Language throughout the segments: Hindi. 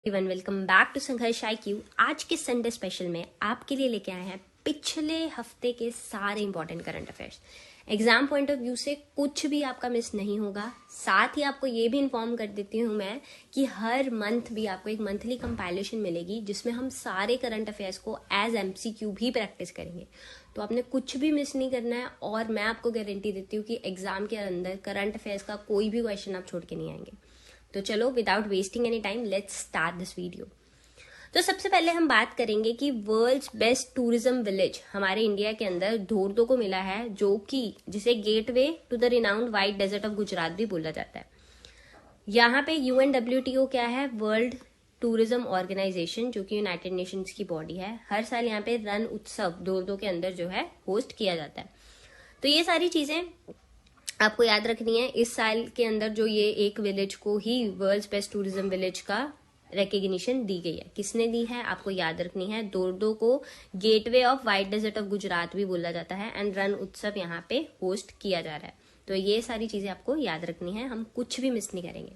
एवरीवन, वेलकम बैक टू संघर्ष IQ। आज के संडे स्पेशल में आपके लिए लेके आए हैं पिछले हफ्ते के सारे important current affairs. Exam point of view से कुछ भी आपका मिस नहीं होगा। साथ ही आपको ये भी इन्फॉर्म कर देती हूँ मैं कि हर मंथ भी आपको एक मंथली कंपाइलेशन मिलेगी जिसमें हम सारे करंट अफेयर्स को एज MCQ भी प्रैक्टिस करेंगे। तो आपने कुछ भी मिस नहीं करना है और मैं आपको गारंटी देती हूँ कि एग्जाम के अंदर करंट अफेयर्स का कोई भी क्वेश्चन आप छोड़ के नहीं आएंगे। तो चलो without wasting any time let's start this video. तो सबसे पहले हम बात करेंगे कि वर्ल्ड्स बेस्ट टूरिज्म विलेज हमारे इंडिया के अंदर धोर्दो को मिला है, जो कि जिसे gateway to the renowned white desert of Gujarat भी बोला जाता है। यहाँ पे UNWTO क्या है, वर्ल्ड टूरिज्म ऑर्गेनाइजेशन, जो कि यूनाइटेड नेशंस की बॉडी है। हर साल यहाँ पे रण उत्सव धोर्दो के अंदर जो है होस्ट किया जाता है। तो ये सारी चीजें आपको याद रखनी है। इस साल के अंदर जो ये एक विलेज को ही वर्ल्ड्स बेस्ट टूरिज्म विलेज का रिकग्निशन दी गई है। किसने दी है आपको याद रखनी है। धोर्दो को gateway of white desert of Gujarat भी बोला जाता है एंड रण उत्सव यहाँ पे होस्ट किया जा रहा है। तो ये सारी चीजें आपको याद रखनी है, हम कुछ भी मिस नहीं करेंगे।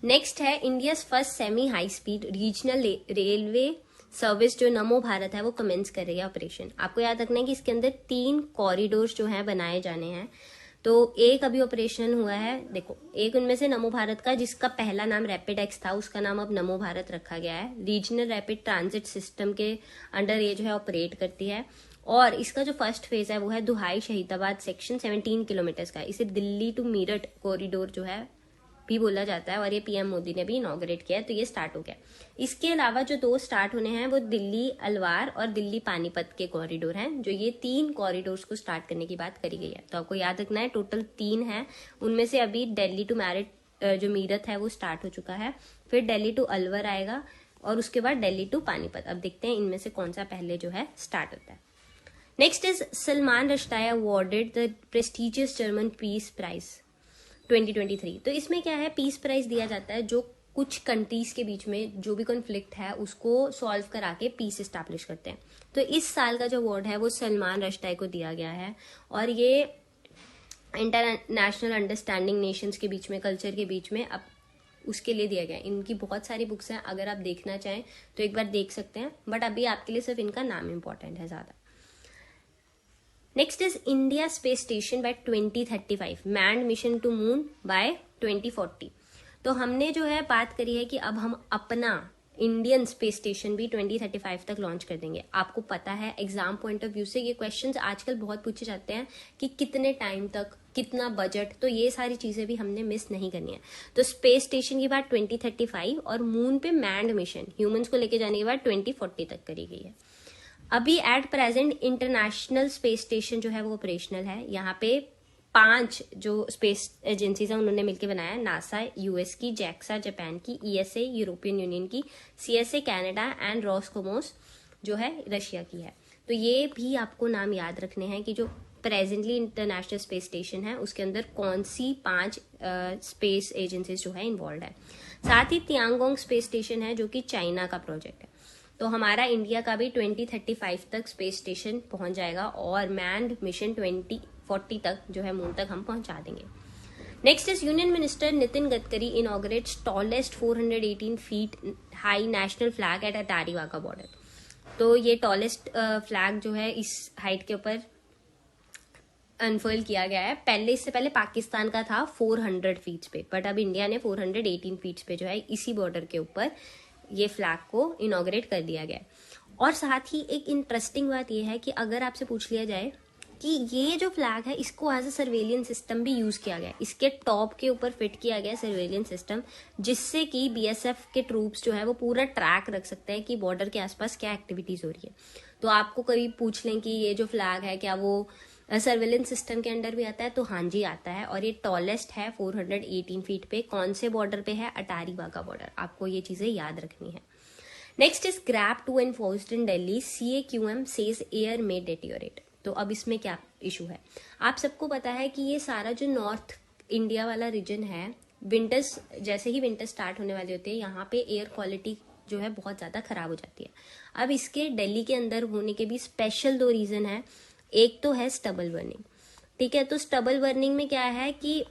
नेक्स्ट है India first semi high speed regional railway service जो नमो भारत है वो कमेंस कर रही है ऑपरेशन। आपको याद रखना है कि इसके अंदर 3 कॉरिडोर्स जो है बनाए जाने हैं। तो एक अभी ऑपरेशन हुआ है, देखो एक उनमें से नमो भारत का जिसका पहला नाम रैपिड एक्स था, उसका नाम अब नमो भारत रखा गया है। रीजनल रैपिड ट्रांजिट सिस्टम के अंडर ये जो है ऑपरेट करती है और इसका जो फर्स्ट फेज है वो है दुहाई शहीदाबाद सेक्शन 17 किलोमीटर का। इसे दिल्ली टू मीरठ कॉरिडोर जो है भी बोला जाता है और ये PM मोदी ने भी इनॉग्रेट किया है। तो ये स्टार्ट हो गया। इसके अलावा जो 2 स्टार्ट होने हैं वो दिल्ली अलवार और दिल्ली पानीपत के कॉरिडोर हैं। जो ये 3 कॉरिडोर्स को स्टार्ट करने की बात करी गई है। तो आपको याद रखना है टोटल 3 है। उनमें से अभी दिल्ली टू जो मीरठ है वो स्टार्ट हो चुका है, फिर दिल्ली टू अलवर आएगा और उसके बाद दिल्ली टू पानीपत। अब देखते हैं इनमें से कौन सा पहले जो है स्टार्ट होता है। Next is Salman Rushdie awarded the prestigious German peace prize 2023। तो इसमें क्या है, पीस प्राइज दिया जाता है जो कुछ कंट्रीज के बीच में जो भी कॉन्फ्लिक्ट है उसको सॉल्व करा के पीस एस्टैब्लिश करते हैं। तो इस साल का जो अवार्ड है वो सलमान रश्दाई को दिया गया है और ये इंटरनेशनल अंडरस्टैंडिंग नेशंस के बीच में, कल्चर के बीच में, अब उसके लिए दिया गया है। इनकी बहुत सारी बुक्स हैं, अगर आप देखना चाहें तो एक बार देख सकते हैं, बट अभी आपके लिए सिर्फ इनका नाम इंपॉर्टेंट है ज्यादा। Next is India space station by 2035, manned mission to moon by 2040। तो हमने जो है बात करी है कि अब हम अपना इंडियन स्पेस स्टेशन भी 2035 तक लॉन्च कर देंगे। आपको पता है एग्जाम पॉइंट ऑफ व्यू से ये क्वेश्चंस आजकल बहुत पूछे जाते हैं कि कितने टाइम तक, कितना बजट, तो ये सारी चीजें भी हमने मिस नहीं करनी है। तो स्पेस स्टेशन की बात 2035 और मून पे मैन्ड मिशन ह्यूमंस को लेके जाने की बात 2040 तक करी गई है। अभी at present international space station जो है वो ऑपरेशनल है। यहाँ पे 5 जो स्पेस एजेंसीज हैं उन्होंने मिलकर बनाया है। नासा US की, जैक्सा जापान की, ESA यूरोपियन यूनियन की, CSA कनाडा एंड रॉसकोमोस जो है रशिया की है। तो ये भी आपको नाम याद रखने हैं कि जो प्रेजेंटली इंटरनेशनल स्पेस स्टेशन है उसके अंदर कौन सी 5 स्पेस एजेंसीज जो है इन्वॉल्व है। साथ ही तियांगोंग स्पेस स्टेशन है जो कि चाइना का प्रोजेक्ट है। तो हमारा इंडिया का भी 2035 तक स्पेस स्टेशन पहुंच जाएगा और मैन्ड मिशन 2040 तक जो है मून तक हम पहुंचा देंगे। Next is union minister Nitin Gadkari inaugurates tallest 418 feet high national flag at Attari Wagah border. तो ये टॉलेस्ट फ्लैग जो है इस हाइट के ऊपर अनफर्ल किया गया है। इससे पहले पाकिस्तान का था 400 फीट पे, बट अब इंडिया ने 418 फीट पे जो है इसी बॉर्डर के ऊपर ये फ्लैग को इनॉग्रेट कर दिया गया। और साथ ही एक इंटरेस्टिंग बात यह है कि अगर आपसे पूछ लिया जाए कि ये जो फ्लैग है इसको एज अ सर्वेलियंस सिस्टम भी यूज किया गया, इसके टॉप के ऊपर फिट किया गया सर्वेलियंस सिस्टम, जिससे कि BSF के ट्रूप्स जो है वो पूरा ट्रैक रख सकते हैं कि बॉर्डर के आसपास क्या एक्टिविटीज हो रही है। तो आपको कभी पूछ लें कि ये जो फ्लैग है क्या वो सर्वेलेंस सिस्टम के अंडर भी आता है, तो हाँ जी आता है। और ये टॉलेस्ट है 418 फीट पे। कौन से बॉर्डर पे है, अटारी वाघा बॉर्डर। आपको ये चीजें याद रखनी है। Next is grab 2 enforced in Delhi, CAQM says air में डेटियोरेट। तो अब इसमें क्या इशू है, आप सबको पता है कि ये सारा जो नॉर्थ इंडिया वाला रीजन है, विंटर्स जैसे ही विंटर स्टार्ट होने वाले होते हैं यहाँ पे एयर क्वालिटी जो है बहुत ज्यादा खराब हो जाती है। अब इसके दिल्ली के अंदर होने के भी स्पेशल 2 रीजन है। एक तो है स्टबल बर्निंग, ठीक है। तो स्टबल बर्निंग में क्या है कि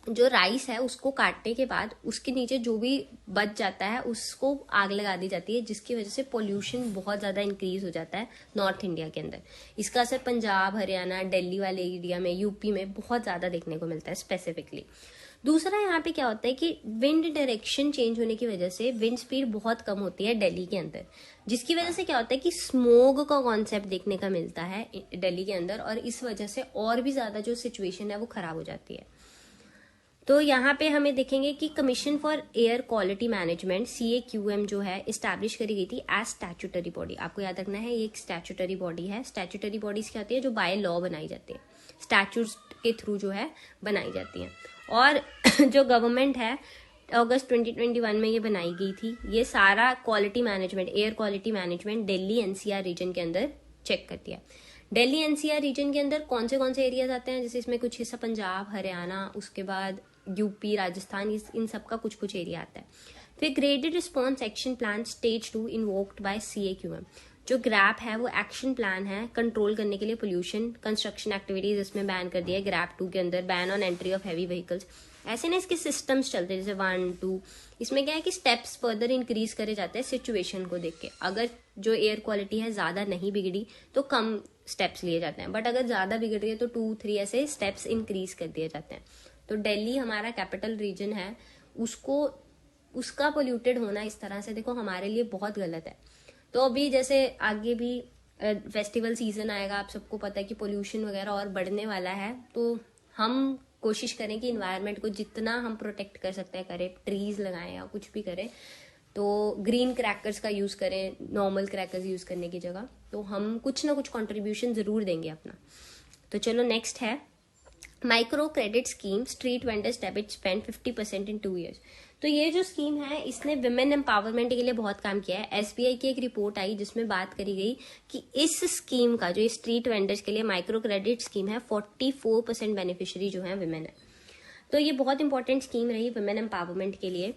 जो राइस है उसको काटने के बाद उसके नीचे जो भी बच जाता है उसको आग लगा दी जाती है, जिसकी वजह से पोल्यूशन बहुत ज़्यादा इंक्रीज हो जाता है नॉर्थ इंडिया के अंदर। इसका असर पंजाब, हरियाणा, दिल्ली वाले एरिया में, यूपी में बहुत ज़्यादा देखने को मिलता है स्पेसिफिकली। दूसरा यहाँ पे क्या होता है कि विंड डायरेक्शन चेंज होने की वजह से विंड स्पीड बहुत कम होती है दिल्ली के अंदर, जिसकी वजह से क्या होता है कि स्मोग का कॉन्सेप्ट देखने का मिलता है दिल्ली के अंदर, और इस वजह से और भी ज़्यादा जो सिचुएशन है वो खराब हो जाती है। तो यहाँ पे हमें देखेंगे कि commission for air quality management CAQM जो है इस्टेब्लिश करी गई थी एज स्टैट्यूटरी बॉडी। आपको याद रखना है ये एक स्टैट्यूटरी बॉडी है। स्टैट्यूटरी बॉडीज क्या होती है, जो बाय लॉ बनाई जाती है, स्टैट्यूट के थ्रू जो है बनाई जाती है। और जो गवर्नमेंट है अगस्त 2021 में ये बनाई गई थी। ये सारा quality management, air quality management Delhi NCR region के अंदर चेक करती है। दिल्ली NCR रीजन के अंदर कौन से एरियाज आते हैं, जैसे इसमें कुछ हिस्सा पंजाब, हरियाणा, उसके बाद यूपी, राजस्थान, इन सब का कुछ एरिया आता है। फिर graded response action plan stage 2 invoked by CAQM। जो ग्रैप है वो एक्शन प्लान है कंट्रोल करने के लिए पोल्यूशन, कंस्ट्रक्शन एक्टिविटीज इसमें बैन कर दिया है ग्रैप 2 के अंदर, ban on entry of heavy vehicles. ऐसे ना इसके सिस्टम्स चलते हैं, जैसे 1, 2। इसमें क्या है कि स्टेप्स फर्दर इंक्रीज करे जाते हैं सिचुएशन को देख के। अगर जो एयर क्वालिटी है ज्यादा नहीं बिगड़ी तो कम स्टेप्स लिए जाते हैं, बट अगर ज्यादा बिगड़ रही है तो 2, 3 ऐसे स्टेप्स इंक्रीज कर दिए जाते हैं। तो दिल्ली हमारा कैपिटल रीजन है, उसका पोल्यूटेड होना इस तरह से देखो हमारे लिए बहुत गलत है। तो अभी जैसे आगे भी फेस्टिवल सीजन आएगा, आप सबको पता है कि पोल्यूशन वगैरह और बढ़ने वाला है, तो हम कोशिश करें कि इन्वायरमेंट को जितना हम प्रोटेक्ट कर सकते हैं करें, ट्रीज लगाएं या कुछ भी करें। तो ग्रीन क्रैकर्स का यूज करें नॉर्मल क्रैकर्स यूज करने की जगह। तो हम कुछ ना कुछ कंट्रीब्यूशन जरूर देंगे अपना। तो चलो नेक्स्ट है micro credit scheme street vendors debit spend 50% इन 2 years। तो ये जो स्कीम है इसने विमेन एम्पावरमेंट के लिए बहुत काम किया है। SBI की एक रिपोर्ट आई जिसमें बात करी गई कि इस स्कीम का, जो स्ट्रीट वेंडर्स के लिए माइक्रो क्रेडिट स्कीम है, 44% बेनिफिशियरी जो है विमेन है। तो ये बहुत इंपॉर्टेंट स्कीम रही विमेन एम्पावरमेंट के लिए।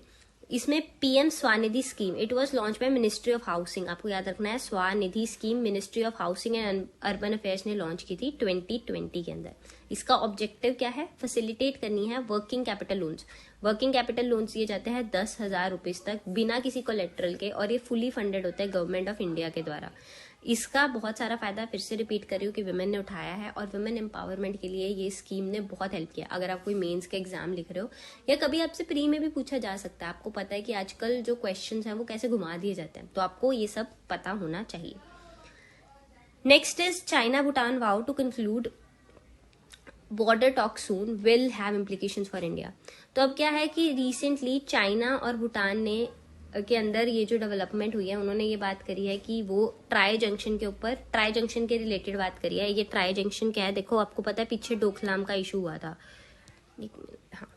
इसमें PM Svanidhi scheme, it was launch by ministry of housing. आपको याद रखना है Svanidhi scheme ministry of housing and urban affairs ने लॉन्च की थी 2020 के अंदर। इसका ऑब्जेक्टिव क्या है, फैसिलिटेट करनी है working capital loans. Working capital loans दिए जाते हैं 10,000 रुपीज तक बिना किसी कोलेट्रल के, और ये फुली फंडेड होता है गवर्नमेंट ऑफ इंडिया के द्वारा। इसका बहुत सारा फायदा, फिर से रिपीट कर रही हूँ, कि विमेन ने उठाया है, और विमेन एम्पावरमेंट के लिए ये स्कीम ने बहुत हेल्प किया। अगर आप कोई मेंस के एग्जाम लिख रहे हो या कभी आपसे प्री में भी पूछा जा सकता है, आपको पता है कि आजकल जो क्वेश्चंस हैं वो कैसे घुमा दिए जाते हैं, तो आपको ये सब पता होना चाहिए। Next is China Bhutan vow to conclude border talk soon will have implications for India. तो अब क्या है कि रिसेंटली चाइना और भूटान ने के अंदर ये जो डेवलपमेंट हुई है, उन्होंने ये बात करी है कि वो ट्राई जंक्शन के ऊपर, ट्राई जंक्शन के रिलेटेड बात करी है। ये ट्राई जंक्शन क्या है, देखो आपको पता है पीछे डोकलाम का इशू हुआ था, हाँ,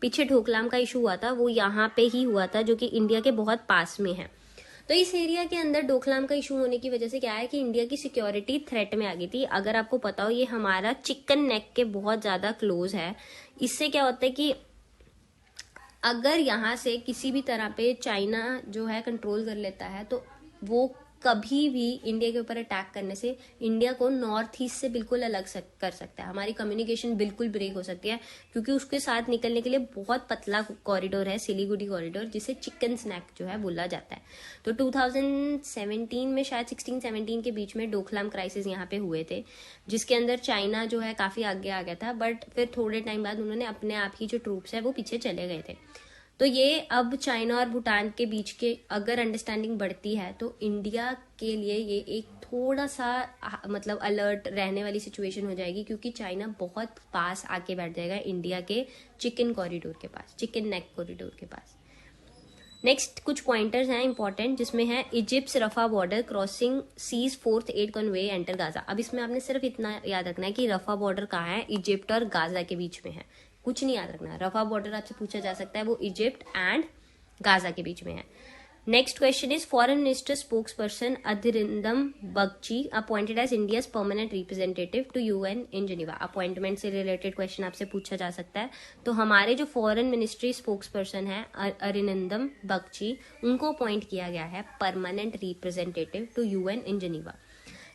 पीछे डोकलाम का इशू हुआ था, वो यहाँ पे ही हुआ था, जो कि इंडिया के बहुत पास में है। तो इस एरिया के अंदर डोकलाम का इशू होने की वजह से क्या है कि इंडिया की सिक्योरिटी थ्रेट में आ गई थी। अगर आपको पता हो, ये हमारा चिकन नेक के बहुत ज्यादा क्लोज है। इससे क्या होता है कि अगर यहाँ से किसी भी तरह पे चाइना जो है कंट्रोल कर लेता है, तो वो कभी भी इंडिया के ऊपर अटैक करने से इंडिया को नॉर्थ ईस्ट से बिल्कुल अलग कर सकता है। हमारी कम्युनिकेशन बिल्कुल ब्रेक हो सकती है, क्योंकि उसके साथ निकलने के लिए बहुत पतला कॉरिडोर है, सिलीगुड़ी कॉरिडोर, जिसे चिकन स्नैक जो है बोला जाता है। तो 2017 में, शायद 16-17 के बीच में डोकलाम क्राइसिस यहाँ पे हुए थे, जिसके अंदर चाइना जो है काफी आगे आ गया था, बट फिर थोड़े टाइम बाद उन्होंने अपने आप ही जो ट्रूप्स है वो पीछे चले गए थे। तो ये अब चाइना और भूटान के बीच के अगर अंडरस्टैंडिंग बढ़ती है, तो इंडिया के लिए ये एक थोड़ा सा मतलब अलर्ट रहने वाली सिचुएशन हो जाएगी, क्योंकि चाइना बहुत पास आके बैठ जाएगा इंडिया के चिकन कॉरिडोर के पास, चिकन नेक कॉरिडोर के पास। नेक्स्ट कुछ पॉइंटर्स हैं इंपॉर्टेंट, जिसमें है Egypt Rafah border crossing sees 4th aid convoy enter Gaza. अब इसमें आपने सिर्फ इतना याद रखना है कि रफा बॉर्डर कहाँ है, इजिप्ट और गाजा के बीच में है, कुछ नहीं याद रखना। रफा बॉर्डर आपसे पूछा जा सकता है, वो इजिप्ट एंड गाजा के बीच में है। Next question is foreign minister spokesperson Arindam Bagchi appointed as India's permanent representative to UN in Geneva. Appointment से रिलेटेड क्वेश्चन आपसे पूछा जा सकता है। तो हमारे जो फॉरेन मिनिस्ट्री स्पोक्स पर्सन है अरिंदम बगची, उनको अपॉइंट किया गया है permanent representative to UN in Geneva.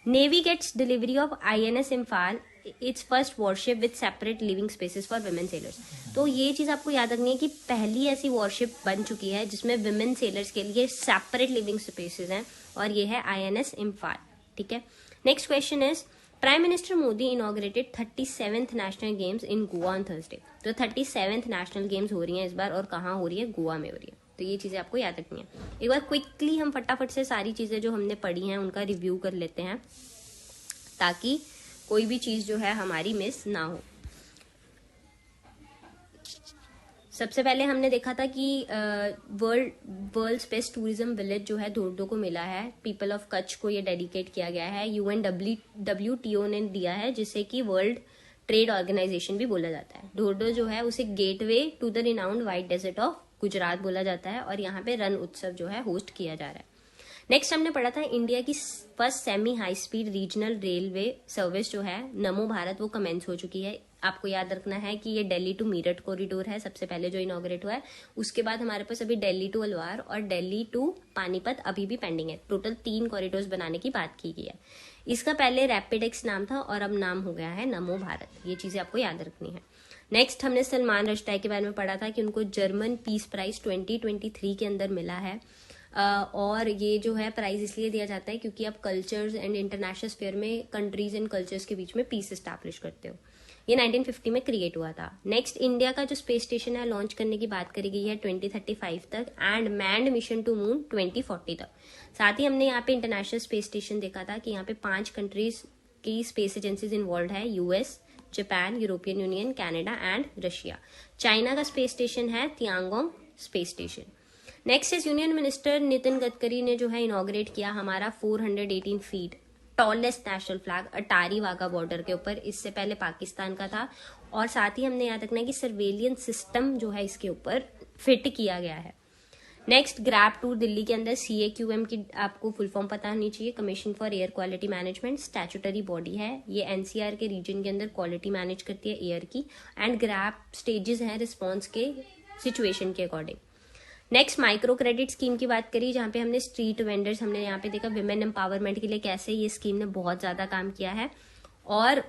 Navy gets delivery of INS Imphal its first warship with separate living spaces for women sailors. तो ये चीज आपको याद रखनी है कि पहली ऐसी वॉरशिप बन चुकी है जिसमें विमेन सेलर्स के लिए सेपरेट लिविंग स्पेसेस हैं, और ये है INS इम्फाल। ठीक है, next question is prime minister Modi inaugurated 37th national games in Goa on Thursday. तो 37th नेशनल गेम्स हो रही हैं इस बार, और कहाँ हो रही है? गोवा में हो रही है। तो ये चीजें आपको याद रखनी है। एक बार क्विकली हम फटाफट से सारी चीजें जो हमने पढ़ी हैं उनका रिव्यू कर लेते हैं, ताकि कोई भी चीज जो है हमारी मिस ना हो। सबसे पहले हमने देखा था कि वर्ल्ड बेस्ट टूरिज्म विलेज जो है धोर्डो को मिला है। पीपल ऑफ कच्छ को ये डेडिकेट किया गया है। UNWTO ने दिया है, जिसे कि वर्ल्ड ट्रेड ऑर्गेनाइजेशन भी बोला जाता है। धोर्डो जो है उसे gateway to the renowned white desert of Gujarat बोला जाता है, और यहाँ पे रण उत्सव जो है होस्ट किया जा रहा है। नेक्स्ट हमने पढ़ा था इंडिया की first semi high speed regional railway service जो है नमो भारत, वो कमेंस हो चुकी है। आपको याद रखना है कि ये दिल्ली टू मीरठ कॉरिडोर है सबसे पहले जो इनॉग्रेट हुआ है। उसके बाद हमारे पास अभी दिल्ली टू अलवार और दिल्ली टू पानीपत अभी भी पेंडिंग है। टोटल 3 कॉरिडोर्स बनाने की बात की गई है। इसका पहले रैपिड एक्स नाम था और अब नाम हो गया है नमो भारत। ये चीजें आपको याद रखनी है। नेक्स्ट हमने सलमान रश्दी के बारे में पढ़ा था कि उनको जर्मन पीस प्राइज 2023 के अंदर मिला है। और ये जो है प्राइज इसलिए दिया जाता है क्योंकि आप कल्चर्स एंड इंटरनेशनल स्फेयर में कंट्रीज एंड कल्चर्स के बीच में पीस एस्टैब्लिश करते हो। ये 1950 में क्रिएट हुआ था। नेक्स्ट इंडिया का जो स्पेस स्टेशन है लॉन्च करने की बात करी गई है 2035 तक, and manned mission to moon 2040 तक। साथ ही हमने यहाँ पे इंटरनेशनल स्पेस स्टेशन देखा था कि यहाँ पे 5 कंट्रीज की स्पेस एजेंसीज इन्वॉल्व है, US, Japan, European union, Canada and Russia. China का स्पेस स्टेशन है Tiangong space station. Next is union minister Nitin Gadkari ने जो है इनॉग्रेट किया हमारा 418 फीट टॉलेस्ट नेशनल फ्लैग अटारी वाघा बॉर्डर के ऊपर। इससे पहले पाकिस्तान का था। और साथ ही हमने याद रखना है कि सर्वेलियंस सिस्टम जो है इसके ऊपर फिट किया गया है। नेक्स्ट ग्रैब टूर दिल्ली के अंदर CAQM की आपको फुल फॉर्म पता होनी चाहिए, commission for air quality management. Statutory body है ये, NCR के रीजन के अंदर क्वालिटी मैनेज करती है एयर की। एंड ग्रैब स्टेजेस हैं रिस्पॉन्स के सिचुएशन के according. Next micro credit scheme की बात करी, जहाँ पे हमने स्ट्रीट वेंडर्स, हमने यहाँ पे देखा विमेन एम्पावरमेंट के लिए कैसे ये स्कीम ने बहुत ज्यादा काम किया है। और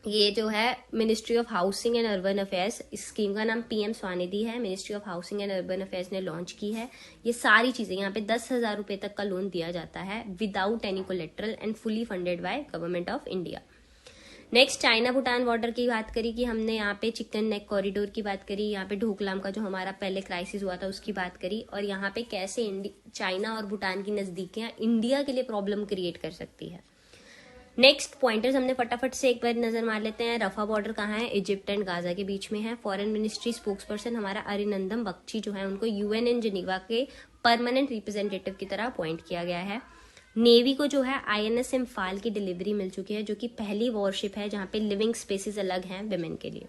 ये जो है ministry of housing and urban affairs, इस स्कीम का नाम PM स्वानिधि है, ministry of housing and urban affairs ने लॉन्च की है। ये सारी चीजें यहाँ पे 10,000 रुपए तक का लोन दिया जाता है without any collateral and fully funded by government of India. Next China Bhutan border की बात करी कि हमने यहाँ पे चिकन नेक कॉरिडोर की बात करी, यहाँ पे ढोकलाम का जो हमारा पहले क्राइसिस हुआ था उसकी बात करी, और यहाँ पे कैसे चाइना और भूटान की नजदीकियां इंडिया के लिए प्रॉब्लम क्रिएट कर सकती है। नेक्स्ट पॉइंटर्स हमने फटाफट से एक बार नजर मार लेते हैं। रफा बॉर्डर कहाँ है? इजिप्ट एंड गाजा के बीच में है। फॉरेन मिनिस्ट्री स्पोक्स पर्सन हमारा अरिनंदम बख्शी जो है उनको UN एंड जिनीवा के परमानेंट रिप्रेजेंटेटिव की तरह अपॉइंट किया गया है। नेवी को जो है INS इम्फाल की डिलीवरी मिल चुकी है, जो कि पहली वॉरशिप है जहां पे लिविंग स्पेसेस अलग हैं विमेन के लिए।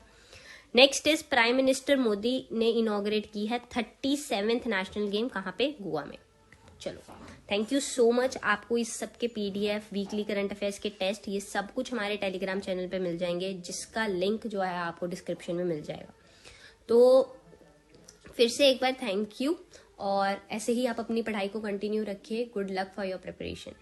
Next is prime minister Modi ने इनॉग्रेट की है 37th नेशनल गेम, कहाँ पे? गोवा में। चलो, थैंक यू सो मच। आपको इस सब के PDF, वीकली करंट अफेयर्स के टेस्ट, ये सब कुछ हमारे टेलीग्राम चैनल पे मिल जाएंगे, जिसका लिंक जो है आपको डिस्क्रिप्शन में मिल जाएगा। तो फिर से एक बार थैंक यू, और ऐसे ही आप अपनी पढ़ाई को कंटिन्यू रखिए। Good luck for your preparation.